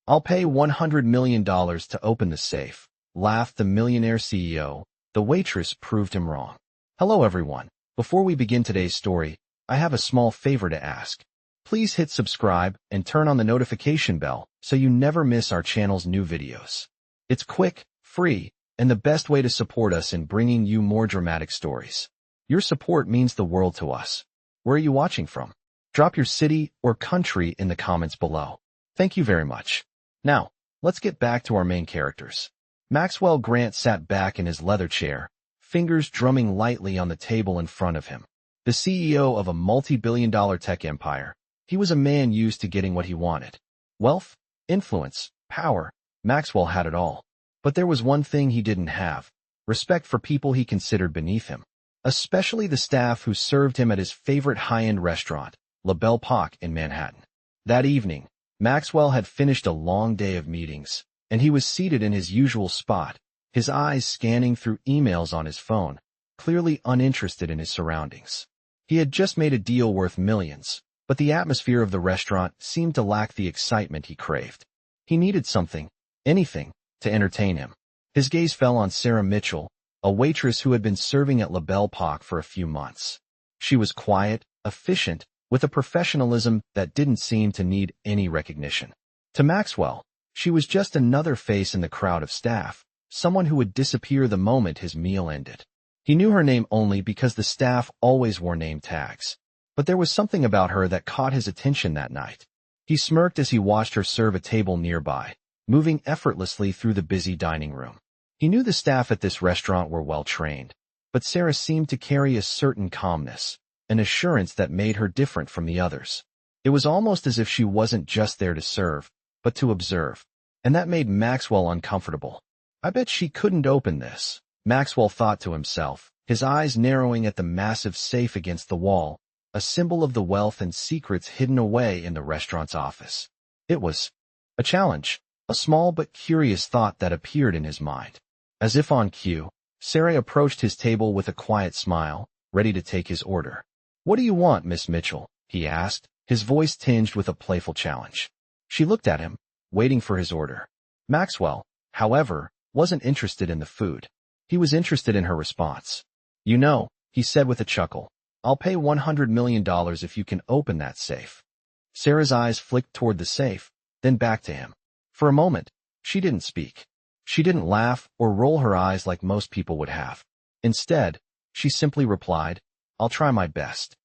I'll pay $100 million to open the safe, laughed the Millionaire CEO. The waitress proved him wrong. Hello everyone. Before we begin today's story, I have a small favor to ask. Please hit subscribe and turn on the notification bell so you never miss our channel's new videos. It's quick, free, and the best way to support us in bringing you more dramatic stories. Your support means the world to us. Where are you watching from? Drop your city or country in the comments below. Thank you very much. Now, let's get back to our main characters. Maxwell Grant sat back in his leather chair, fingers drumming lightly on the table in front of him. The CEO of a multi-billion-dollar tech empire, he was a man used to getting what he wanted. Wealth, influence, power. Maxwell had it all. But there was one thing he didn't have: respect for people he considered beneath him, especially the staff who served him at his favorite high-end restaurant, La Belle Époque in Manhattan. That evening, Maxwell had finished a long day of meetings, and he was seated in his usual spot, his eyes scanning through emails on his phone, clearly uninterested in his surroundings. He had just made a deal worth millions, but the atmosphere of the restaurant seemed to lack the excitement he craved. He needed something, anything, to entertain him. His gaze fell on Sarah Mitchell, a waitress who had been serving at La Belle Époque for a few months. She was quiet, efficient, with a professionalism that didn't seem to need any recognition. To Maxwell, she was just another face in the crowd of staff, someone who would disappear the moment his meal ended. He knew her name only because the staff always wore name tags. But there was something about her that caught his attention that night. He smirked as he watched her serve a table nearby, moving effortlessly through the busy dining room. He knew the staff at this restaurant were well trained, but Sarah seemed to carry a certain calmness, an assurance that made her different from the others. It was almost as if she wasn't just there to serve, but to observe, and that made Maxwell uncomfortable. I bet she couldn't open this, Maxwell thought to himself, his eyes narrowing at the massive safe against the wall, a symbol of the wealth and secrets hidden away in the restaurant's office. It was a challenge, a small but curious thought that appeared in his mind. As if on cue, Sarah approached his table with a quiet smile, ready to take his order. "What do you want, Miss Mitchell?" he asked, his voice tinged with a playful challenge. She looked at him, waiting for his order. Maxwell, however, wasn't interested in the food. He was interested in her response. "You know," he said with a chuckle, "I'll pay $100 million if you can open that safe." Sarah's eyes flicked toward the safe, then back to him. For a moment, she didn't speak. She didn't laugh or roll her eyes like most people would have. Instead, she simply replied, "I'll try my best."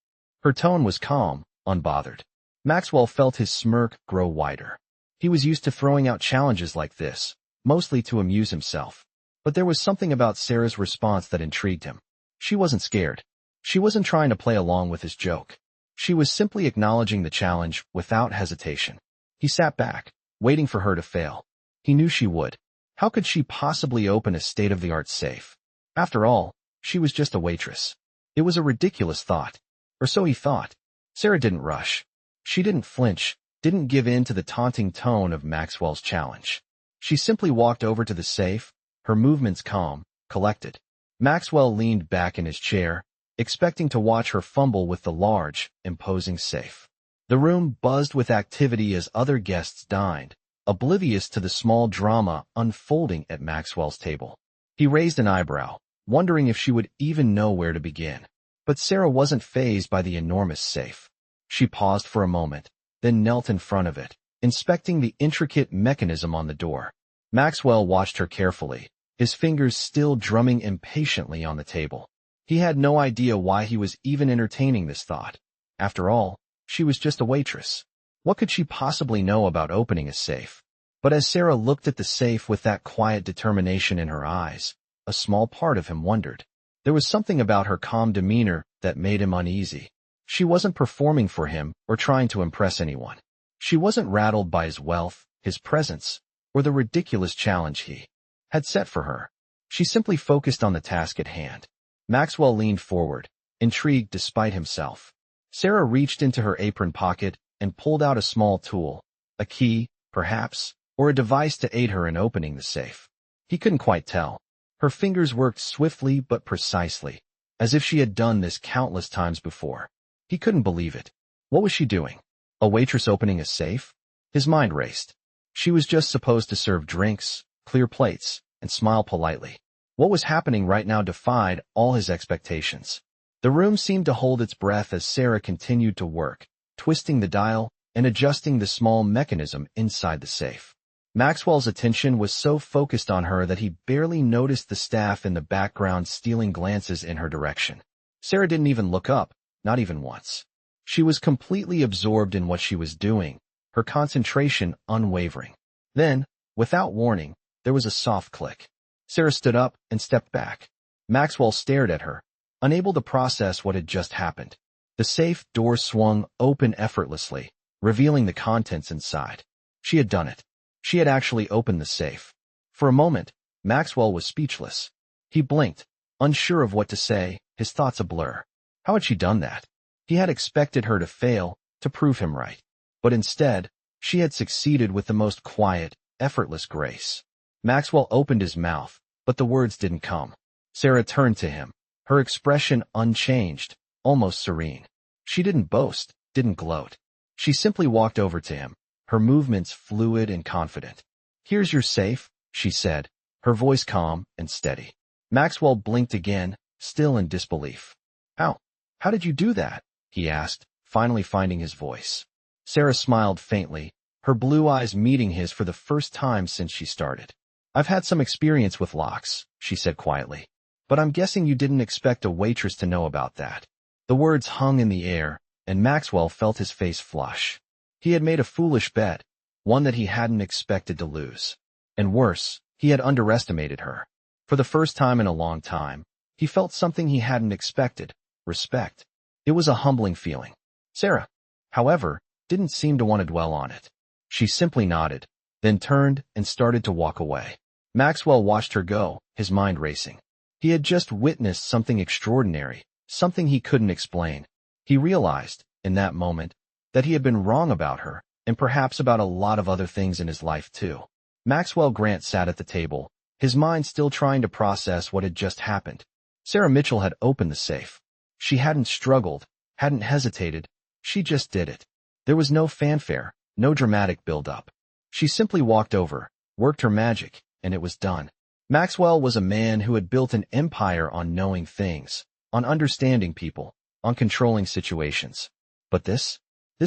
Her tone was calm, unbothered. Maxwell felt his smirk grow wider. He was used to throwing out challenges like this, mostly to amuse himself. But there was something about Sarah's response that intrigued him. She wasn't scared. She wasn't trying to play along with his joke. She was simply acknowledging the challenge without hesitation. He sat back, waiting for her to fail. He knew she would. How could she possibly open a state-of-the-art safe? After all, she was just a waitress. It was a ridiculous thought. Or so he thought. Sarah didn't rush. She didn't flinch, didn't give in to the taunting tone of Maxwell's challenge. She simply walked over to the safe, her movements calm, collected. Maxwell leaned back in his chair, expecting to watch her fumble with the large, imposing safe. The room buzzed with activity as other guests dined, oblivious to the small drama unfolding at Maxwell's table. He raised an eyebrow, wondering if she would even know where to begin. But Sarah wasn't fazed by the enormous safe. She paused for a moment, then knelt in front of it, inspecting the intricate mechanism on the door. Maxwell watched her carefully, his fingers still drumming impatiently on the table. He had no idea why he was even entertaining this thought. After all, she was just a waitress. What could she possibly know about opening a safe? But as Sarah looked at the safe with that quiet determination in her eyes, a small part of him wondered. There was something about her calm demeanor that made him uneasy. She wasn't performing for him or trying to impress anyone. She wasn't rattled by his wealth, his presence, or the ridiculous challenge he had set for her. She simply focused on the task at hand. Maxwell leaned forward, intrigued despite himself. Sarah reached into her apron pocket and pulled out a small tool, a key, perhaps, or a device to aid her in opening the safe. He couldn't quite tell. Her fingers worked swiftly but precisely, as if she had done this countless times before. He couldn't believe it. What was she doing? A waitress opening a safe? His mind raced. She was just supposed to serve drinks, clear plates, and smile politely. What was happening right now defied all his expectations. The room seemed to hold its breath as Sarah continued to work, twisting the dial and adjusting the small mechanism inside the safe. Maxwell's attention was so focused on her that he barely noticed the staff in the background stealing glances in her direction. Sarah didn't even look up, not even once. She was completely absorbed in what she was doing, her concentration unwavering. Then, without warning, there was a soft click. Sarah stood up and stepped back. Maxwell stared at her, unable to process what had just happened. The safe door swung open effortlessly, revealing the contents inside. She had done it. She had actually opened the safe. For a moment, Maxwell was speechless. He blinked, unsure of what to say, his thoughts a blur. How had she done that? He had expected her to fail, to prove him right. But instead, she had succeeded with the most quiet, effortless grace. Maxwell opened his mouth, but the words didn't come. Sarah turned to him, her expression unchanged, almost serene. She didn't boast, didn't gloat. She simply walked over to him, her movements fluid and confident. "Here's your safe," she said, her voice calm and steady. Maxwell blinked again, still in disbelief. How did you do that?" he asked, finally finding his voice. Sarah smiled faintly, her blue eyes meeting his for the first time since she started. "I've had some experience with locks," she said quietly. "But I'm guessing you didn't expect a waitress to know about that." The words hung in the air, and Maxwell felt his face flush. He had made a foolish bet, one that he hadn't expected to lose. And worse, he had underestimated her. For the first time in a long time, he felt something he hadn't expected: respect. It was a humbling feeling. Sarah, however, didn't seem to want to dwell on it. She simply nodded, then turned and started to walk away. Maxwell watched her go, his mind racing. He had just witnessed something extraordinary, something he couldn't explain. He realized, in that moment, that he had been wrong about her, and perhaps about a lot of other things in his life too. Maxwell Grant sat at the table, his mind still trying to process what had just happened. Sarah Mitchell had opened the safe. She hadn't struggled, hadn't hesitated, she just did it. There was no fanfare, no dramatic build-up. She simply walked over, worked her magic, and it was done. Maxwell was a man who had built an empire on knowing things, on understanding people, on controlling situations. But this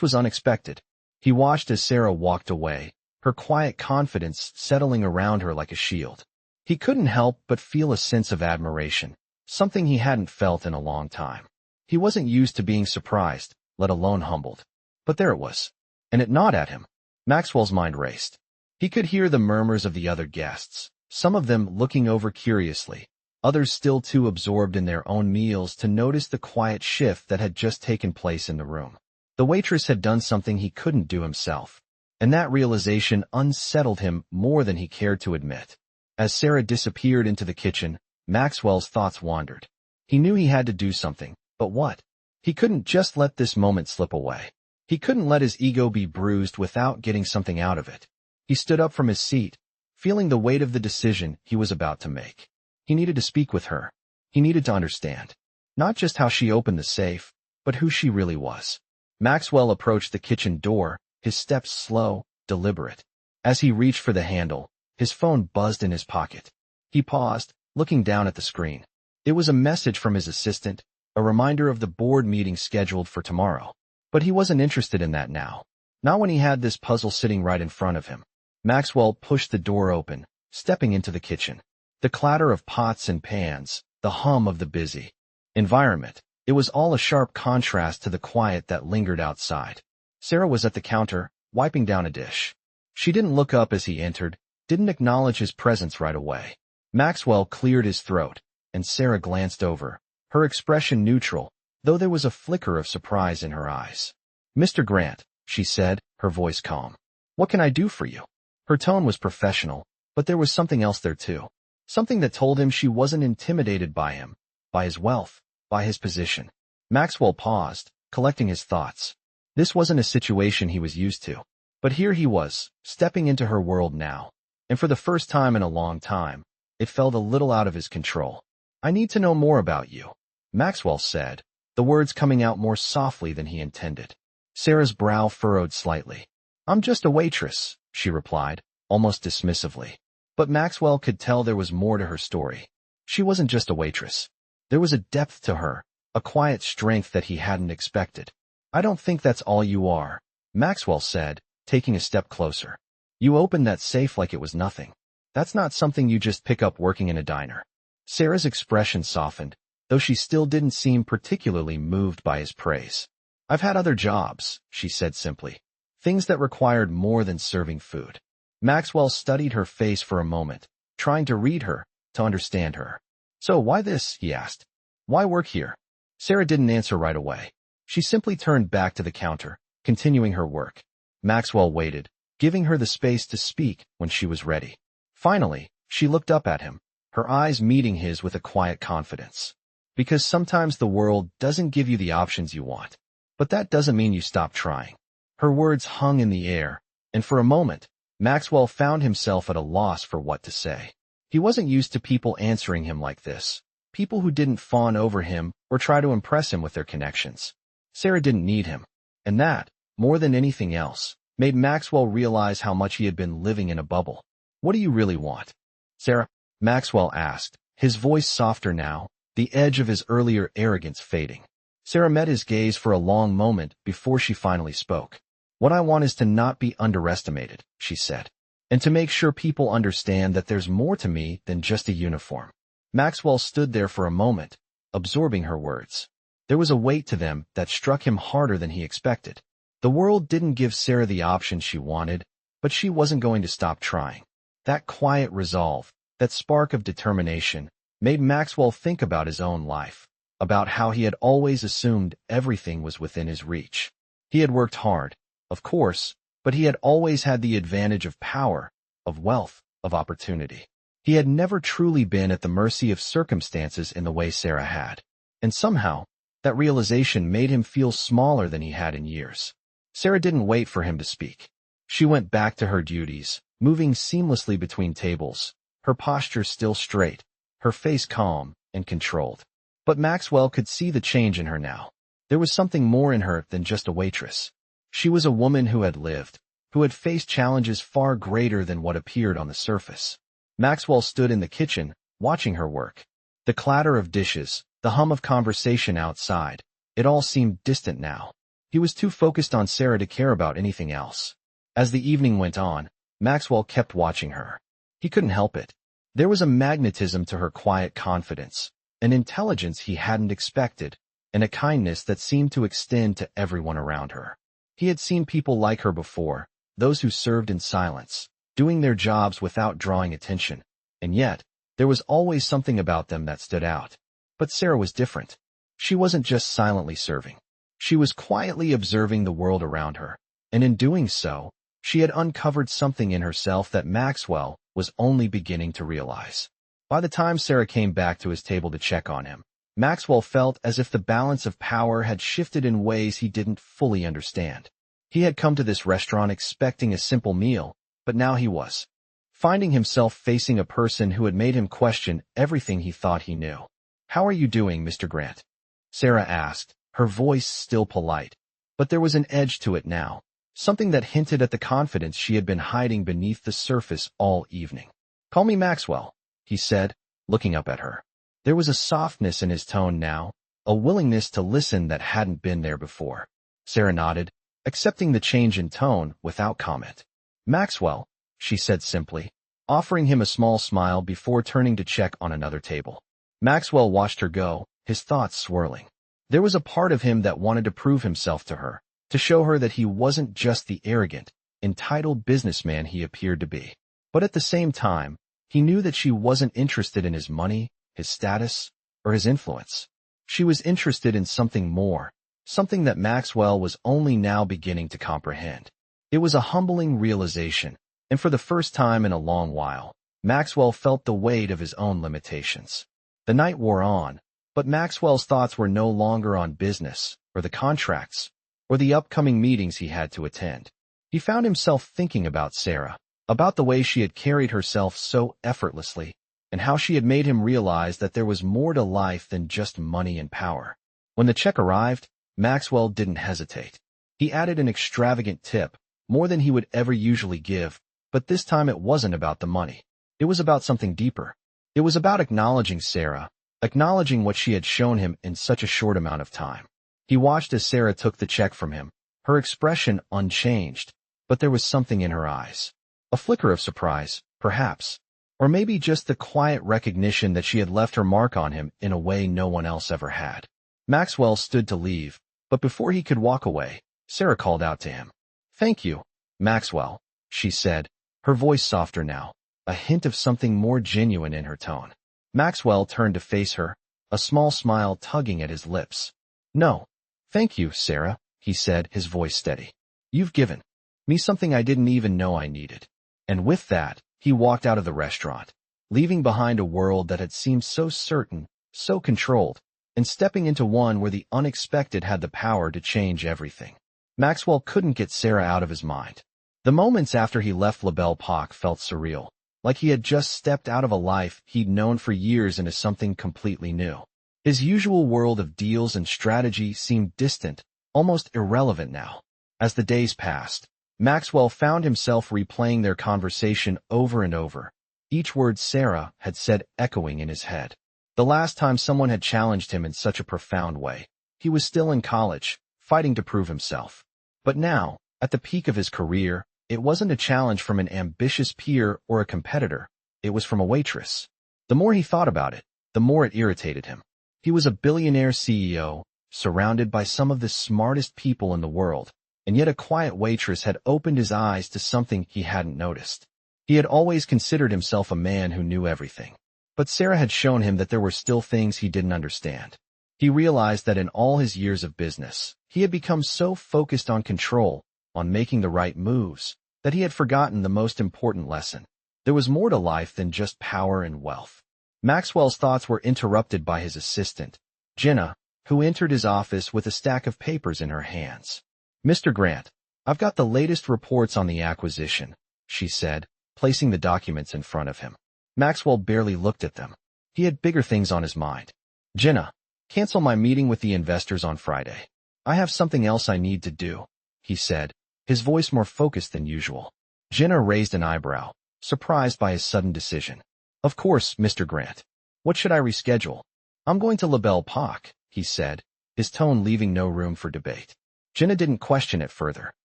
was unexpected. He watched as Sarah walked away, her quiet confidence settling around her like a shield. He couldn't help but feel a sense of admiration, something he hadn't felt in a long time. He wasn't used to being surprised, let alone humbled. But there it was, and it gnawed at him. Maxwell's mind raced. He could hear the murmurs of the other guests, some of them looking over curiously, others still too absorbed in their own meals to notice the quiet shift that had just taken place in the room. The waitress had done something he couldn't do himself, and that realization unsettled him more than he cared to admit. As Sarah disappeared into the kitchen, Maxwell's thoughts wandered. He knew he had to do something, but what? He couldn't just let this moment slip away. He couldn't let his ego be bruised without getting something out of it. He stood up from his seat, feeling the weight of the decision he was about to make. He needed to speak with her. He needed to understand, not just how she opened the safe, but who she really was. Maxwell approached the kitchen door, his steps slow, deliberate. As he reached for the handle, his phone buzzed in his pocket. He paused, looking down at the screen. It was a message from his assistant, a reminder of the board meeting scheduled for tomorrow. But he wasn't interested in that now. Not when he had this puzzle sitting right in front of him. Maxwell pushed the door open, stepping into the kitchen. The clatter of pots and pans, the hum of the busy environment. It was all a sharp contrast to the quiet that lingered outside. Sarah was at the counter, wiping down a dish. She didn't look up as he entered, didn't acknowledge his presence right away. Maxwell cleared his throat, and Sarah glanced over, her expression neutral, though there was a flicker of surprise in her eyes. "Mr. Grant," she said, her voice calm. "What can I do for you?" Her tone was professional, but there was something else there too. Something that told him she wasn't intimidated by him, by his wealth, by his position. Maxwell paused, collecting his thoughts. This wasn't a situation he was used to. But here he was, stepping into her world now. And for the first time in a long time, it felt a little out of his control. "I need to know more about you," Maxwell said, the words coming out more softly than he intended. Sarah's brow furrowed slightly. "I'm just a waitress," she replied, almost dismissively. But Maxwell could tell there was more to her story. She wasn't just a waitress. There was a depth to her, a quiet strength that he hadn't expected. I don't think that's all you are, Maxwell said, taking a step closer. You opened that safe like it was nothing. That's not something you just pick up working in a diner. Sarah's expression softened, though she still didn't seem particularly moved by his praise. I've had other jobs, she said simply. Things that required more than serving food. Maxwell studied her face for a moment, trying to read her, to understand her. So why this, he asked. Why work here? Sarah didn't answer right away. She simply turned back to the counter, continuing her work. Maxwell waited, giving her the space to speak when she was ready. Finally, she looked up at him, her eyes meeting his with a quiet confidence. Because sometimes the world doesn't give you the options you want. But that doesn't mean you stop trying. Her words hung in the air, and for a moment, Maxwell found himself at a loss for what to say. He wasn't used to people answering him like this, people who didn't fawn over him or try to impress him with their connections. Sarah didn't need him, and that, more than anything else, made Maxwell realize how much he had been living in a bubble. What do you really want, Sarah? Maxwell asked, his voice softer now, the edge of his earlier arrogance fading. Sarah met his gaze for a long moment before she finally spoke. What I want is to not be underestimated, she said, and to make sure people understand that there's more to me than just a uniform. Maxwell stood there for a moment, absorbing her words. There was a weight to them that struck him harder than he expected. The world didn't give Sarah the option she wanted, but she wasn't going to stop trying. That quiet resolve, that spark of determination, made Maxwell think about his own life, about how he had always assumed everything was within his reach. He had worked hard, of course, but he had always had the advantage of power, of wealth, of opportunity. He had never truly been at the mercy of circumstances in the way Sarah had. And somehow, that realization made him feel smaller than he had in years. Sarah didn't wait for him to speak. She went back to her duties, moving seamlessly between tables, her posture still straight, her face calm and controlled. But Maxwell could see the change in her now. There was something more in her than just a waitress. She was a woman who had lived, who had faced challenges far greater than what appeared on the surface. Maxwell stood in the kitchen, watching her work. The clatter of dishes, the hum of conversation outside, it all seemed distant now. He was too focused on Sarah to care about anything else. As the evening went on, Maxwell kept watching her. He couldn't help it. There was a magnetism to her quiet confidence, an intelligence he hadn't expected, and a kindness that seemed to extend to everyone around her. He had seen people like her before, those who served in silence, doing their jobs without drawing attention, and yet, there was always something about them that stood out. But Sarah was different. She wasn't just silently serving. She was quietly observing the world around her, and in doing so, she had uncovered something in herself that Maxwell was only beginning to realize. By the time Sarah came back to his table to check on him, Maxwell felt as if the balance of power had shifted in ways he didn't fully understand. He had come to this restaurant expecting a simple meal, but now he was finding himself facing a person who had made him question everything he thought he knew. "How are you doing, Mr. Grant?" Sarah asked, her voice still polite. But there was an edge to it now, something that hinted at the confidence she had been hiding beneath the surface all evening. "Call me Maxwell," he said, looking up at her. There was a softness in his tone now, a willingness to listen that hadn't been there before. Sarah nodded, accepting the change in tone without comment. "Maxwell," she said simply, offering him a small smile before turning to check on another table. Maxwell watched her go, his thoughts swirling. There was a part of him that wanted to prove himself to her, to show her that he wasn't just the arrogant, entitled businessman he appeared to be. But at the same time, he knew that she wasn't interested in his money, his status, or his influence. She was interested in something more, something that Maxwell was only now beginning to comprehend. It was a humbling realization, and for the first time in a long while, Maxwell felt the weight of his own limitations. The night wore on, but Maxwell's thoughts were no longer on business, or the contracts, or the upcoming meetings he had to attend. He found himself thinking about Sarah, about the way she had carried herself so effortlessly, and how she had made him realize that there was more to life than just money and power. When the check arrived, Maxwell didn't hesitate. He added an extravagant tip, more than he would ever usually give, But this time it wasn't about the money. It was about something deeper. It was about acknowledging Sarah, acknowledging what she had shown him in such a short amount of time. He watched as Sarah took the check from him, her expression unchanged, but there was something in her eyes. A flicker of surprise, perhaps. Or maybe just the quiet recognition that she had left her mark on him in a way no one else ever had. Maxwell stood to leave, but before he could walk away, Sarah called out to him. "Thank you, Maxwell," she said, her voice softer now, a hint of something more genuine in her tone. Maxwell turned to face her, a small smile tugging at his lips. "No. Thank you, Sarah," he said, his voice steady. "You've given me something I didn't even know I needed." And with that, he walked out of the restaurant, leaving behind a world that had seemed so certain, so controlled, and stepping into one where the unexpected had the power to change everything. Maxwell couldn't get Sarah out of his mind. The moments after he left La Belle Époque felt surreal, like he had just stepped out of a life he'd known for years into something completely new. His usual world of deals and strategy seemed distant, almost irrelevant now. As the days passed, Maxwell found himself replaying their conversation over and over, each word Sarah had said echoing in his head. The last time someone had challenged him in such a profound way, he was still in college, fighting to prove himself. But now, at the peak of his career, it wasn't a challenge from an ambitious peer or a competitor. It was from a waitress. The more he thought about it, the more it irritated him. He was a billionaire CEO, surrounded by some of the smartest people in the world, and yet a quiet waitress had opened his eyes to something he hadn't noticed. He had always considered himself a man who knew everything. But Sarah had shown him that there were still things he didn't understand. He realized that in all his years of business, he had become so focused on control, on making the right moves, that he had forgotten the most important lesson. There was more to life than just power and wealth. Maxwell's thoughts were interrupted by his assistant, Jenna, who entered his office with a stack of papers in her hands. "Mr. Grant, I've got the latest reports on the acquisition," she said, placing the documents in front of him. Maxwell barely looked at them. He had bigger things on his mind. "Jenna, cancel my meeting with the investors on Friday. I have something else I need to do," he said, his voice more focused than usual. Jenna raised an eyebrow, surprised by his sudden decision. "Of course, Mr. Grant. What should I reschedule?" "I'm going to La Belle Époque," he said, his tone leaving no room for debate. Jenna didn't question it further.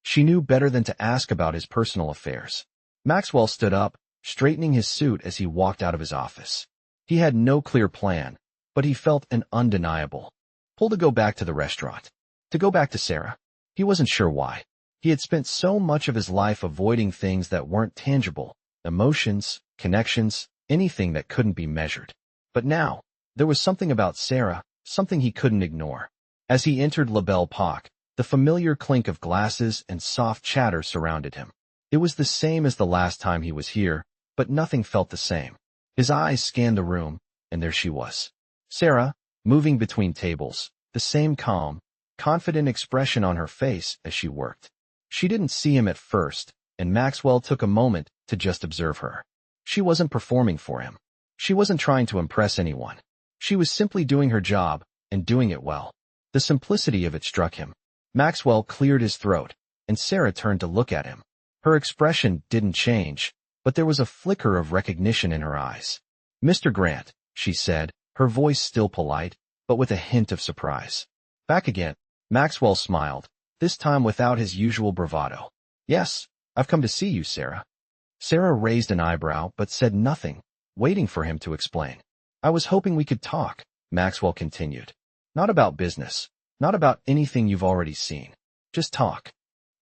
She knew better than to ask about his personal affairs. Maxwell stood up, straightening his suit as he walked out of his office. He had no clear plan, but he felt an undeniable pull to go back to the restaurant, to go back to Sarah. He wasn't sure why. He had spent so much of his life avoiding things that weren't tangible, emotions, connections, anything that couldn't be measured. But now, there was something about Sarah, something he couldn't ignore. As he entered La Belle Époque, the familiar clink of glasses and soft chatter surrounded him. It was the same as the last time he was here, but nothing felt the same. His eyes scanned the room, and there she was. Sarah, moving between tables, the same calm, confident expression on her face as she worked. She didn't see him at first, and Maxwell took a moment to just observe her. She wasn't performing for him. She wasn't trying to impress anyone. She was simply doing her job, and doing it well. The simplicity of it struck him. Maxwell cleared his throat, and Sarah turned to look at him. Her expression didn't change, but there was a flicker of recognition in her eyes. "Mr. Grant," she said, her voice still polite, but with a hint of surprise. "Back again." Maxwell smiled, this time without his usual bravado. "Yes, I've come to see you, Sarah." Sarah raised an eyebrow but said nothing, waiting for him to explain. "I was hoping we could talk," Maxwell continued. "Not about business, not about anything you've already seen. Just talk."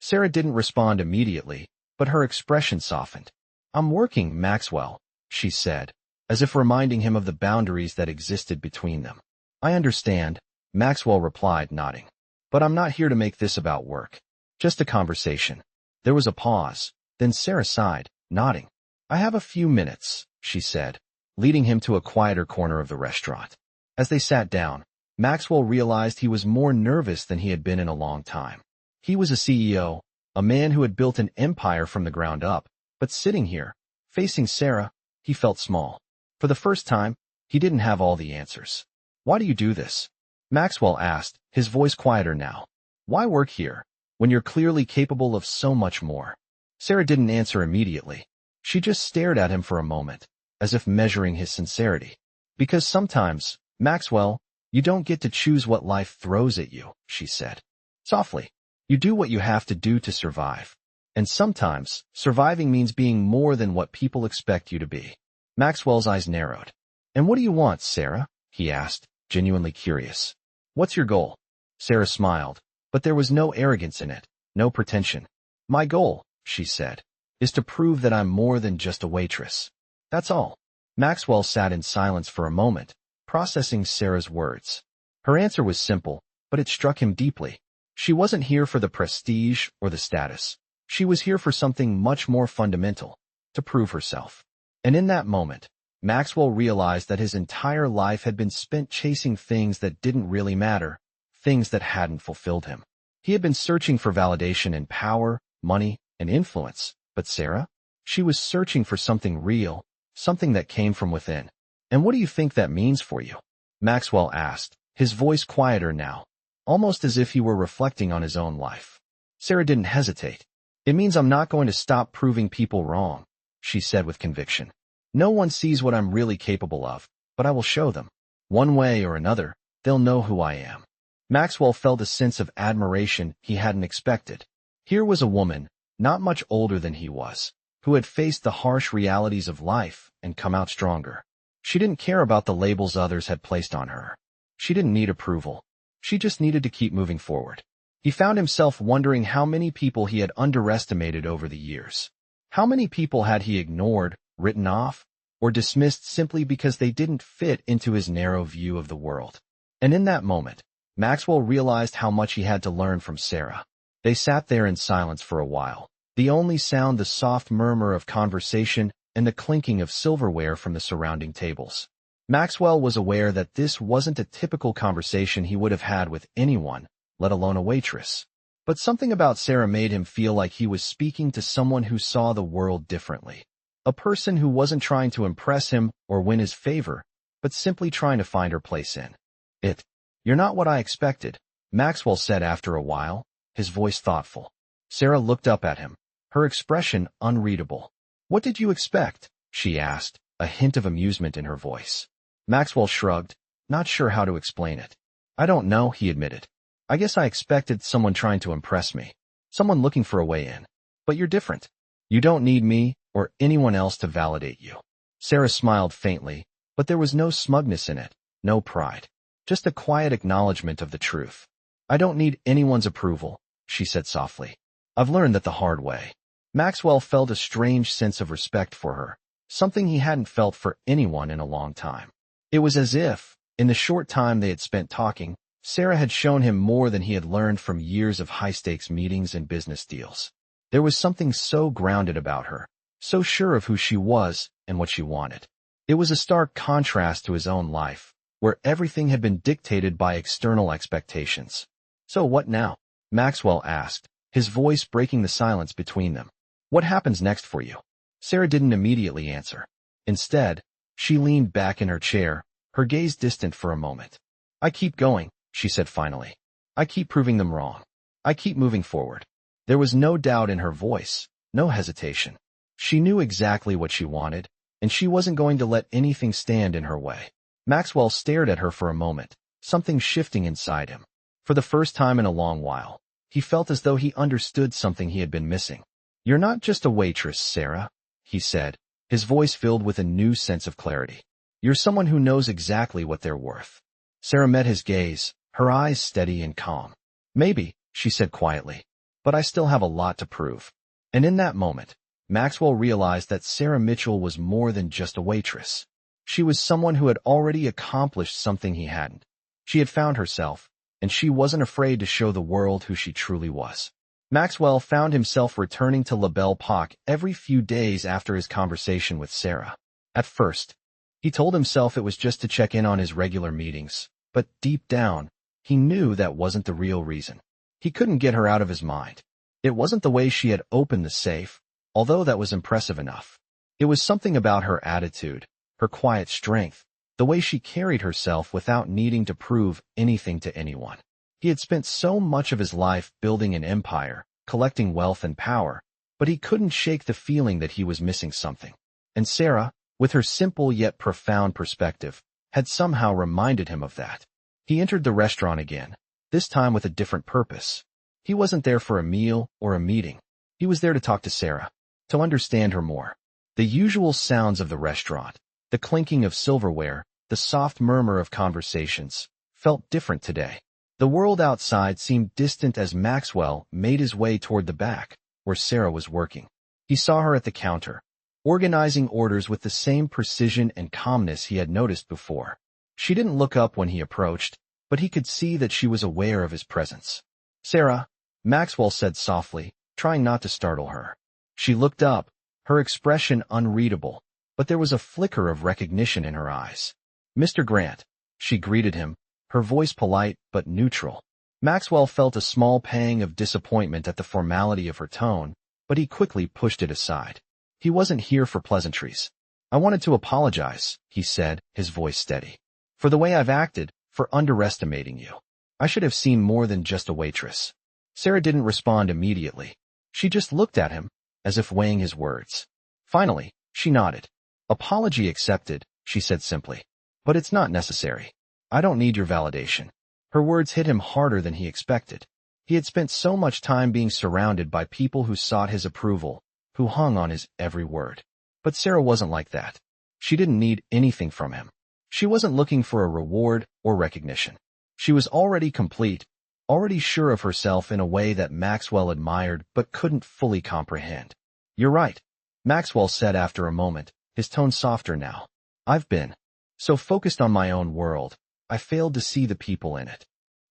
Sarah didn't respond immediately, but her expression softened. "I'm working, Maxwell," she said, as if reminding him of the boundaries that existed between them. "I understand," Maxwell replied, nodding. "But I'm not here to make this about work. Just a conversation." There was a pause, then Sarah sighed, nodding. "I have a few minutes," she said, leading him to a quieter corner of the restaurant. As they sat down, Maxwell realized he was more nervous than he had been in a long time. He was a CEO, a man who had built an empire from the ground up, but sitting here, facing Sarah, he felt small. For the first time, he didn't have all the answers. "Why do you do this?" Maxwell asked, his voice quieter now. "Why work here, when you're clearly capable of so much more?" Sarah didn't answer immediately. She just stared at him for a moment, as if measuring his sincerity. Because sometimes, Maxwell, you don't get to choose what life throws at you, she said. Softly. You do what you have to do to survive. And sometimes, surviving means being more than what people expect you to be. Maxwell's eyes narrowed. And what do you want, Sarah? He asked, genuinely curious. What's your goal? Sarah smiled, but there was no arrogance in it, no pretension. My goal, she said, is to prove that I'm more than just a waitress. That's all. Maxwell sat in silence for a moment, processing Sarah's words. Her answer was simple, but it struck him deeply. She wasn't here for the prestige or the status. She was here for something much more fundamental, to prove herself. And in that moment, Maxwell realized that his entire life had been spent chasing things that didn't really matter, things that hadn't fulfilled him. He had been searching for validation in power, money, and influence, but Sarah? She was searching for something real, something that came from within. And what do you think that means for you? Maxwell asked, his voice quieter now, almost as if he were reflecting on his own life. Sarah didn't hesitate. It means I'm not going to stop proving people wrong, she said with conviction. No one sees what I'm really capable of, but I will show them. One way or another, they'll know who I am. Maxwell felt a sense of admiration he hadn't expected. Here was a woman, not much older than he was, who had faced the harsh realities of life and come out stronger. She didn't care about the labels others had placed on her. She didn't need approval. She just needed to keep moving forward. He found himself wondering how many people he had underestimated over the years. How many people had he ignored, written off, or dismissed simply because they didn't fit into his narrow view of the world. And in that moment, Maxwell realized how much he had to learn from Sarah. They sat there in silence for a while, the only sound the soft murmur of conversation and the clinking of silverware from the surrounding tables. Maxwell was aware that this wasn't a typical conversation he would have had with anyone, let alone a waitress. But something about Sarah made him feel like he was speaking to someone who saw the world differently. A person who wasn't trying to impress him or win his favor, but simply trying to find her place in it. You're not what I expected, Maxwell said after a while, his voice thoughtful. Sarah looked up at him, her expression unreadable. What did you expect? She asked, a hint of amusement in her voice. Maxwell shrugged, not sure how to explain it. I don't know, he admitted. I guess I expected someone trying to impress me, someone looking for a way in. But you're different. You don't need me or anyone else to validate you. Sarah smiled faintly, but there was no smugness in it, no pride, just a quiet acknowledgement of the truth. I don't need anyone's approval, she said softly. I've learned that the hard way. Maxwell felt a strange sense of respect for her, something he hadn't felt for anyone in a long time. It was as if, in the short time they had spent talking, Sarah had shown him more than he had learned from years of high-stakes meetings and business deals. There was something so grounded about her, so sure of who she was and what she wanted. It was a stark contrast to his own life, where everything had been dictated by external expectations. So what now? Maxwell asked, his voice breaking the silence between them. What happens next for you? Sarah didn't immediately answer. Instead, she leaned back in her chair, her gaze distant for a moment. I keep going, she said finally. I keep proving them wrong. I keep moving forward. There was no doubt in her voice, no hesitation. She knew exactly what she wanted, and she wasn't going to let anything stand in her way. Maxwell stared at her for a moment, something shifting inside him. For the first time in a long while, he felt as though he understood something he had been missing. You're not just a waitress, Sarah, he said, his voice filled with a new sense of clarity. You're someone who knows exactly what they're worth. Sarah met his gaze, her eyes steady and calm. Maybe, she said quietly, but I still have a lot to prove. And in that moment, Maxwell realized that Sarah Mitchell was more than just a waitress. She was someone who had already accomplished something he hadn't. She had found herself, and she wasn't afraid to show the world who she truly was. Maxwell found himself returning to La Belle Époque every few days after his conversation with Sarah. At first, he told himself it was just to check in on his regular meetings, but deep down, he knew that wasn't the real reason. He couldn't get her out of his mind. It wasn't the way she had opened the safe, although that was impressive enough. It was something about her attitude, her quiet strength, the way she carried herself without needing to prove anything to anyone. He had spent so much of his life building an empire, collecting wealth and power, but he couldn't shake the feeling that he was missing something. And Sarah, with her simple yet profound perspective, had somehow reminded him of that. He entered the restaurant again, this time with a different purpose. He wasn't there for a meal or a meeting. He was there to talk to Sarah, to understand her more. The usual sounds of the restaurant, the clinking of silverware, the soft murmur of conversations, felt different today. The world outside seemed distant as Maxwell made his way toward the back, where Sarah was working. He saw her at the counter, organizing orders with the same precision and calmness he had noticed before. She didn't look up when he approached, but he could see that she was aware of his presence. "Sarah," Maxwell said softly, trying not to startle her. She looked up, her expression unreadable, but there was a flicker of recognition in her eyes. "Mr. Grant," she greeted him, her voice polite but neutral. Maxwell felt a small pang of disappointment at the formality of her tone, but he quickly pushed it aside. He wasn't here for pleasantries. "I wanted to apologize," he said, his voice steady, "for the way I've acted, for underestimating you. I should have seen more than just a waitress." Sarah didn't respond immediately. She just looked at him, as if weighing his words. Finally, she nodded. "Apology accepted," she said simply. "But it's not necessary. I don't need your validation." Her words hit him harder than he expected. He had spent so much time being surrounded by people who sought his approval, who hung on his every word. But Sarah wasn't like that. She didn't need anything from him. She wasn't looking for a reward or recognition. She was already complete, already sure of herself in a way that Maxwell admired but couldn't fully comprehend. "You're right," Maxwell said after a moment, his tone softer now. "I've been so focused on my own world, I failed to see the people in it."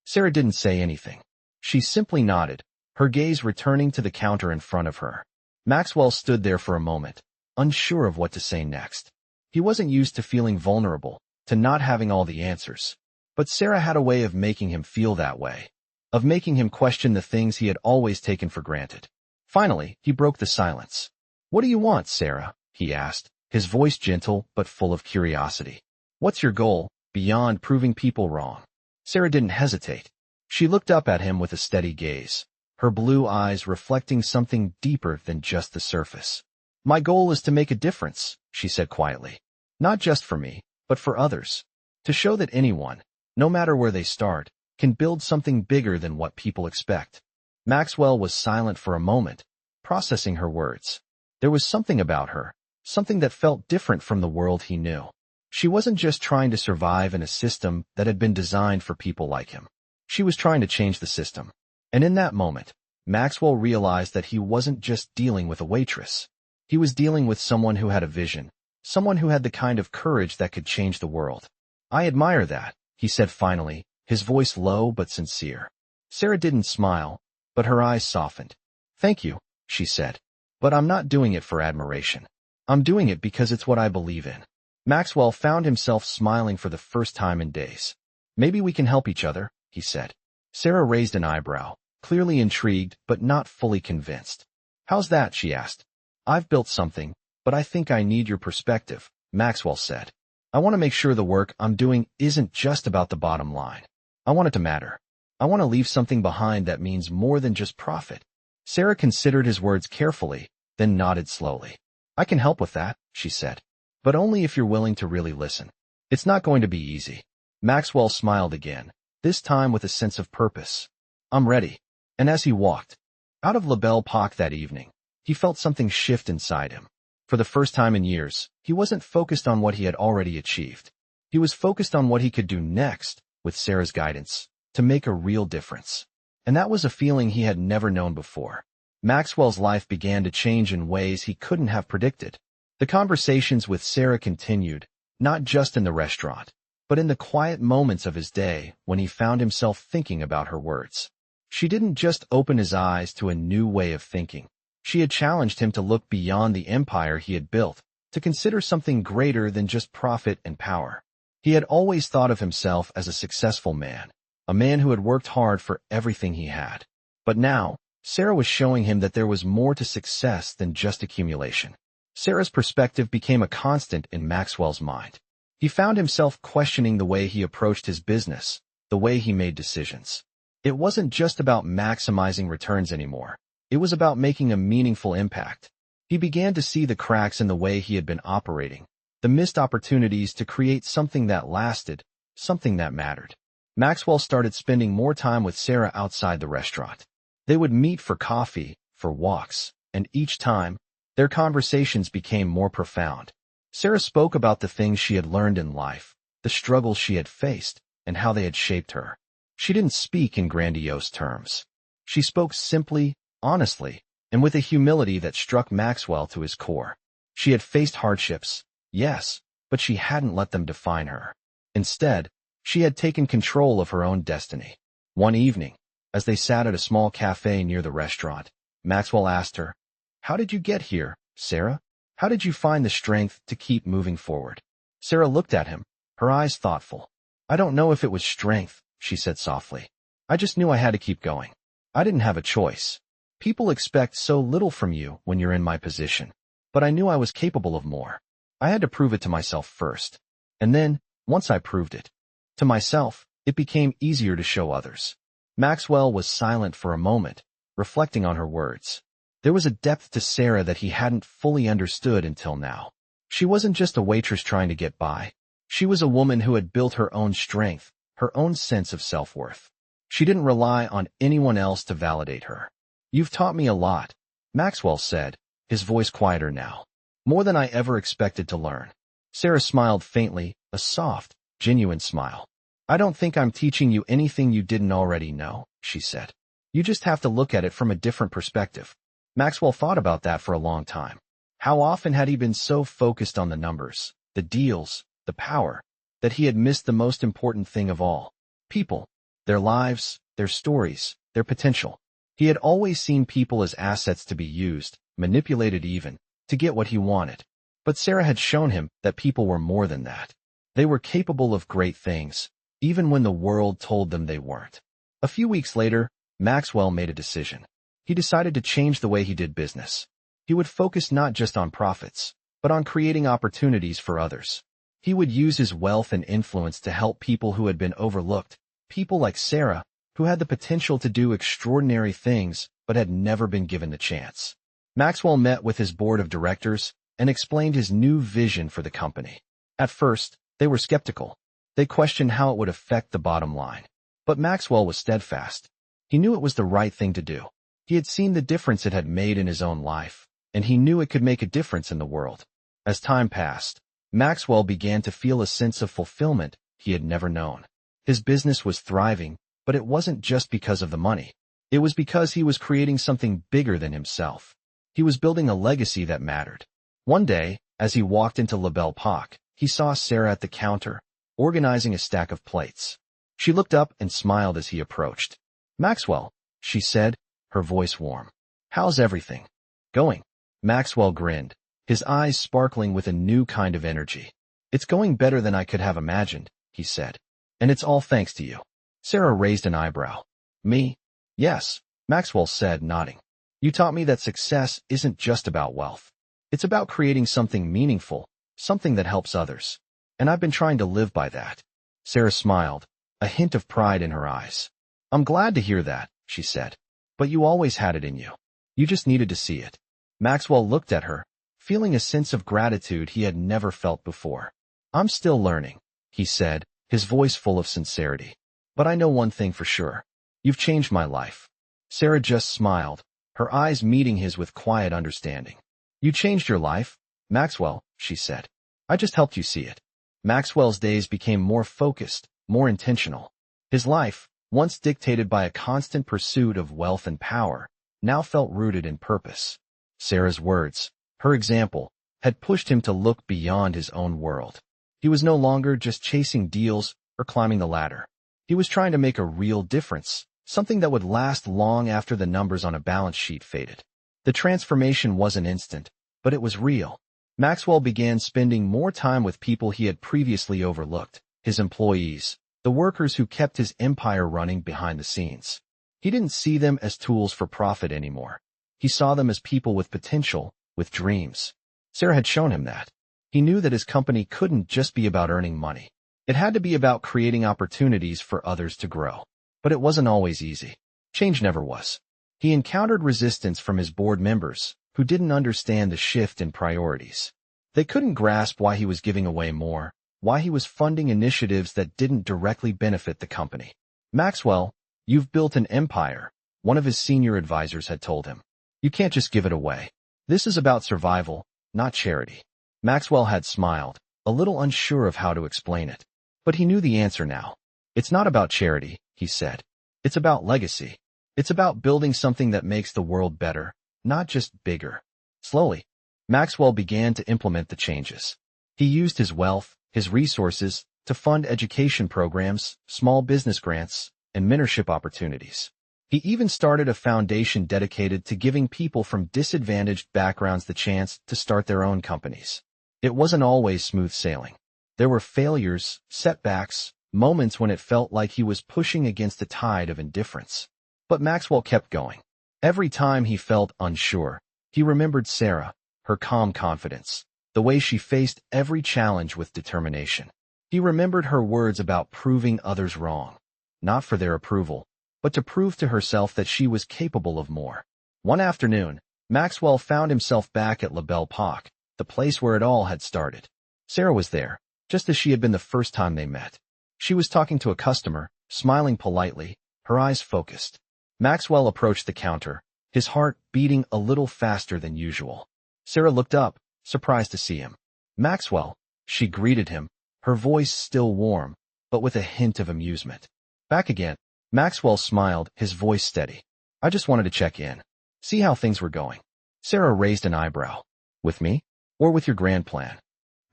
Sarah didn't say anything. She simply nodded, her gaze returning to the counter in front of her. Maxwell stood there for a moment, unsure of what to say next. He wasn't used to feeling vulnerable, to not having all the answers. But Sarah had a way of making him feel that way, of making him question the things he had always taken for granted. Finally, he broke the silence. "What do you want, Sarah?" he asked, his voice gentle but full of curiosity. "What's your goal, beyond proving people wrong?" Sarah didn't hesitate. She looked up at him with a steady gaze, her blue eyes reflecting something deeper than just the surface. "My goal is to make a difference," she said quietly. "Not just for me, but for others. To show that anyone, no matter where they start, can build something bigger than what people expect." Maxwell was silent for a moment, processing her words. There was something about her, something that felt different from the world he knew. She wasn't just trying to survive in a system that had been designed for people like him. She was trying to change the system. And in that moment, Maxwell realized that he wasn't just dealing with a waitress. He was dealing with someone who had a vision, someone who had the kind of courage that could change the world. "I admire that," he said finally, his voice low but sincere. Sarah didn't smile, but her eyes softened. "Thank you," she said. "But I'm not doing it for admiration. I'm doing it because it's what I believe in." Maxwell found himself smiling for the first time in days. "Maybe we can help each other," he said. Sarah raised an eyebrow, clearly intrigued but not fully convinced. "How's that?" she asked. "I've built something, but I think I need your perspective," Maxwell said. "I want to make sure the work I'm doing isn't just about the bottom line. I want it to matter. I want to leave something behind that means more than just profit." Sarah considered his words carefully, then nodded slowly. "I can help with that," she said. "But only if you're willing to really listen. It's not going to be easy." Maxwell smiled again, this time with a sense of purpose. "I'm ready." And as he walked out of La Belle Park that evening, he felt something shift inside him. For the first time in years, he wasn't focused on what he had already achieved. He was focused on what he could do next, with Sarah's guidance, to make a real difference. And that was a feeling he had never known before. Maxwell's life began to change in ways he couldn't have predicted. The conversations with Sarah continued, not just in the restaurant, but in the quiet moments of his day when he found himself thinking about her words. She didn't just open his eyes to a new way of thinking. She had challenged him to look beyond the empire he had built, to consider something greater than just profit and power. He had always thought of himself as a successful man, a man who had worked hard for everything he had. But now, Sarah was showing him that there was more to success than just accumulation. Sarah's perspective became a constant in Maxwell's mind. He found himself questioning the way he approached his business, the way he made decisions. It wasn't just about maximizing returns anymore. It was about making a meaningful impact. He began to see the cracks in the way he had been operating, the missed opportunities to create something that lasted, something that mattered. Maxwell started spending more time with Sarah outside the restaurant. They would meet for coffee, for walks, and each time, their conversations became more profound. Sarah spoke about the things she had learned in life, the struggles she had faced, and how they had shaped her. She didn't speak in grandiose terms. She spoke simply, honestly, and with a humility that struck Maxwell to his core. She had faced hardships, yes, but she hadn't let them define her. Instead, she had taken control of her own destiny. One evening, as they sat at a small cafe near the restaurant, Maxwell asked her, "How did you get here, Sarah? How did you find the strength to keep moving forward?" Sarah looked at him, her eyes thoughtful. "I don't know if it was strength," she said softly. "I just knew I had to keep going. I didn't have a choice. People expect so little from you when you're in my position. But I knew I was capable of more. I had to prove it to myself first. And then, once I proved it to myself, it became easier to show others." Maxwell was silent for a moment, reflecting on her words. There was a depth to Sarah that he hadn't fully understood until now. She wasn't just a waitress trying to get by. She was a woman who had built her own strength, her own sense of self-worth. She didn't rely on anyone else to validate her. "You've taught me a lot," Maxwell said, his voice quieter now. "More than I ever expected to learn." Sarah smiled faintly, a soft, genuine smile. "I don't think I'm teaching you anything you didn't already know," she said. "You just have to look at it from a different perspective." Maxwell thought about that for a long time. How often had he been so focused on the numbers, the deals, the power, that he had missed the most important thing of all: people, their lives, their stories, their potential. He had always seen people as assets to be used, manipulated even, to get what he wanted. But Sarah had shown him that people were more than that. They were capable of great things, even when the world told them they weren't. A few weeks later, Maxwell made a decision. He decided to change the way he did business. He would focus not just on profits, but on creating opportunities for others. He would use his wealth and influence to help people who had been overlooked, people like Sarah, who had the potential to do extraordinary things but had never been given the chance. Maxwell met with his board of directors and explained his new vision for the company. At first, they were skeptical. They questioned how it would affect the bottom line. But Maxwell was steadfast. He knew it was the right thing to do. He had seen the difference it had made in his own life, and he knew it could make a difference in the world. As time passed, Maxwell began to feel a sense of fulfillment he had never known. His business was thriving, but it wasn't just because of the money. It was because he was creating something bigger than himself. He was building a legacy that mattered. One day, as he walked into La Belle Époque, he saw Sarah at the counter, organizing a stack of plates. She looked up and smiled as he approached. "Maxwell," she said, her voice warm. "How's everything going?" Maxwell grinned, his eyes sparkling with a new kind of energy. "It's going better than I could have imagined," he said. "And it's all thanks to you." Sarah raised an eyebrow. "Me?" "Yes," Maxwell said, nodding. "You taught me that success isn't just about wealth. It's about creating something meaningful, something that helps others. And I've been trying to live by that." Sarah smiled, a hint of pride in her eyes. "I'm glad to hear that," she said. "But you always had it in you. You just needed to see it." Maxwell looked at her, feeling a sense of gratitude he had never felt before. "I'm still learning," he said, his voice full of sincerity. "But I know one thing for sure. You've changed my life." Sarah just smiled, her eyes meeting his with quiet understanding. "You changed your life, Maxwell," she said. "I just helped you see it." Maxwell's days became more focused, more intentional. His life, once dictated by a constant pursuit of wealth and power, now felt rooted in purpose. Sarah's words, her example, had pushed him to look beyond his own world. He was no longer just chasing deals or climbing the ladder. He was trying to make a real difference, something that would last long after the numbers on a balance sheet faded. The transformation wasn't instant, but it was real. Maxwell began spending more time with people he had previously overlooked, his employees, the workers who kept his empire running behind the scenes. He didn't see them as tools for profit anymore. He saw them as people with potential, with dreams. Sarah had shown him that. He knew that his company couldn't just be about earning money. It had to be about creating opportunities for others to grow. But it wasn't always easy. Change never was. He encountered resistance from his board members, who didn't understand the shift in priorities. They couldn't grasp why he was giving away more, why he was funding initiatives that didn't directly benefit the company. "Maxwell, you've built an empire," one of his senior advisors had told him. "You can't just give it away. This is about survival, not charity." Maxwell had smiled, a little unsure of how to explain it. But he knew the answer now. "It's not about charity," he said. "It's about legacy. It's about building something that makes the world better, not just bigger." Slowly, Maxwell began to implement the changes. He used his wealth, his resources, to fund education programs, small business grants, and mentorship opportunities. He even started a foundation dedicated to giving people from disadvantaged backgrounds the chance to start their own companies. It wasn't always smooth sailing. There were failures, setbacks, moments when it felt like he was pushing against a tide of indifference. But Maxwell kept going. Every time he felt unsure, he remembered Sarah, her calm confidence, the way she faced every challenge with determination. He remembered her words about proving others wrong, not for their approval, but to prove to herself that she was capable of more. One afternoon, Maxwell found himself back at La Belle Époque, the place where it all had started. Sarah was there, just as she had been the first time they met. She was talking to a customer, smiling politely, her eyes focused. Maxwell approached the counter, his heart beating a little faster than usual. Sarah looked up, surprised to see him. "Maxwell," she greeted him, her voice still warm, but with a hint of amusement. "Back again." Maxwell smiled, his voice steady. "I just wanted to check in, see how things were going." Sarah raised an eyebrow. "With me? Or with your grand plan?"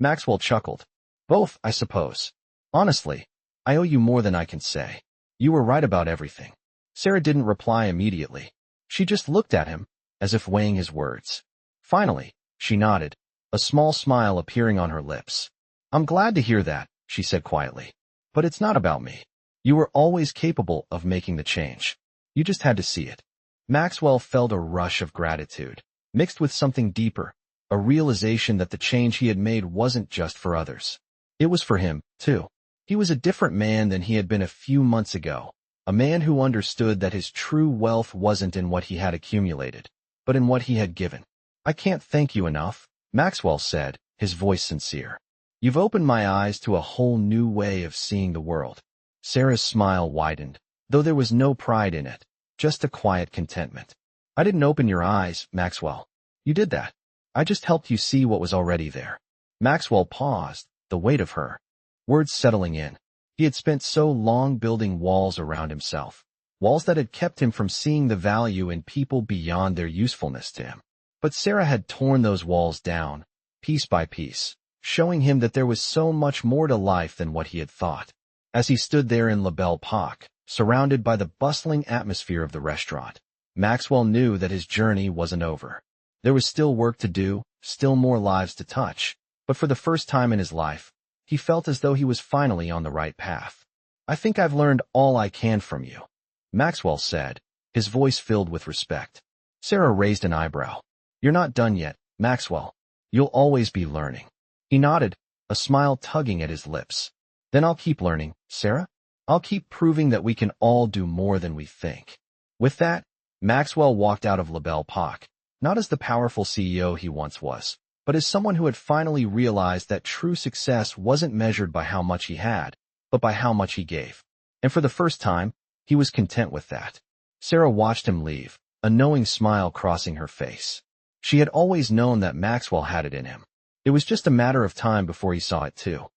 Maxwell chuckled. "Both, I suppose. Honestly, I owe you more than I can say. You were right about everything." Sarah didn't reply immediately. She just looked at him, as if weighing his words. Finally, she nodded, a small smile appearing on her lips. "I'm glad to hear that," she said quietly. "But it's not about me. You were always capable of making the change. You just had to see it." Maxwell felt a rush of gratitude, mixed with something deeper, a realization that the change he had made wasn't just for others. It was for him, too. He was a different man than he had been a few months ago, a man who understood that his true wealth wasn't in what he had accumulated, but in what he had given. "I can't thank you enough," Maxwell said, his voice sincere. "You've opened my eyes to a whole new way of seeing the world." Sarah's smile widened, though there was no pride in it, just a quiet contentment. "I didn't open your eyes, Maxwell. You did that. I just helped you see what was already there." Maxwell paused, the weight of her words settling in. He had spent so long building walls around himself, walls that had kept him from seeing the value in people beyond their usefulness to him. But Sarah had torn those walls down, piece by piece, showing him that there was so much more to life than what he had thought. As he stood there in La Belle Époque, surrounded by the bustling atmosphere of the restaurant, Maxwell knew that his journey wasn't over. There was still work to do, still more lives to touch, but for the first time in his life, he felt as though he was finally on the right path. "I think I've learned all I can from you," Maxwell said, his voice filled with respect. Sarah raised an eyebrow. "You're not done yet, Maxwell. You'll always be learning." He nodded, a smile tugging at his lips. "Then I'll keep learning, Sarah. I'll keep proving that we can all do more than we think." With that, Maxwell walked out of La Belle Époque, not as the powerful CEO he once was, but as someone who had finally realized that true success wasn't measured by how much he had, but by how much he gave. And for the first time, he was content with that. Sarah watched him leave, a knowing smile crossing her face. She had always known that Maxwell had it in him. It was just a matter of time before he saw it too.